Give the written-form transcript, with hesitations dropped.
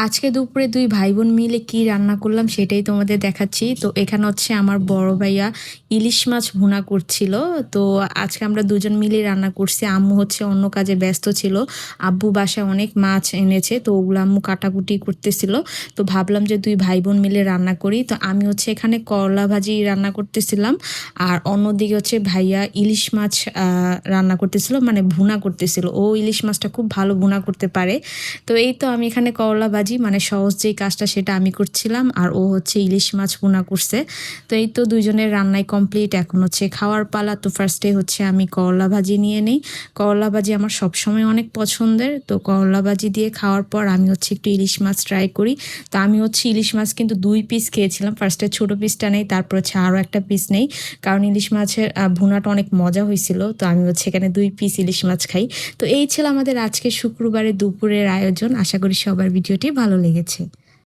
আজকে দুপুরে ২ ভাই বোন মিলে কি রান্না করলাম সেটাই তোমাদের দেখাচ্ছি। তো এখানে হচ্ছে আমার বড় ভাইয়া ইলিশ মাছ ভুনা করছিল। তো আজকে আমরা দুজন মিলেই রান্না করছি। আম্মু হচ্ছে অন্য কাজে ব্যস্ত ছিল। আব্বু বাসায় অনেক মাছ এনেছে, তো ওগুলো আম্মু কাটাকুটি করতেছিল। তো ভাবলাম যে ২ ভাই বোন মিলে রান্না করি। তো আমি হচ্ছে এখানে করলা ভাজি রান্না করতেছিলাম, আর অন্যদিকে হচ্ছে ভাইয়া ইলিশ মাছ রান্না করতেছিল, মানে ভুনা করতেছিল। ও ইলিশ মাছটা খুব ভালো ভুনা করতে পারে। তো এই তো আমি এখানে করলা ভাজি, মানে সহজ যেই কাজটা সেটা আমি করছিলাম, আর ও হচ্ছে ইলিশ মাছ ভুনা করছে। তো এই তো দুইজনের রান্নাই কমপ্লিট, এখন হচ্ছে খাওয়ার পালা। তো ফার্স্টে হচ্ছে আমি করলা ভাজি নিয়ে নিই। করলা ভাজি আমার সবসময় অনেক পছন্দের। তো করলা ভাজি দিয়ে খাওয়ার পর আমি হচ্ছে একটু ইলিশ মাছ ট্রাই করি। তো আমি হচ্ছে ইলিশ মাছ কিন্তু ২ পিস খেয়েছিলাম। ফার্স্টে ছোট পিসটা নেই, তারপর হচ্ছে আরও একটা পিস নেই, কারণ ইলিশ মাছের ভুনাটা অনেক মজা হয়েছিল। তো আমি হচ্ছে এখানে ২ পিস ইলিশ মাছ খাই। তো এই ছিল আমাদের আজকে শুক্রবারে দুপুরের আয়োজন। আশা করি সবার ভিডিওটি ভালো লেগেছে।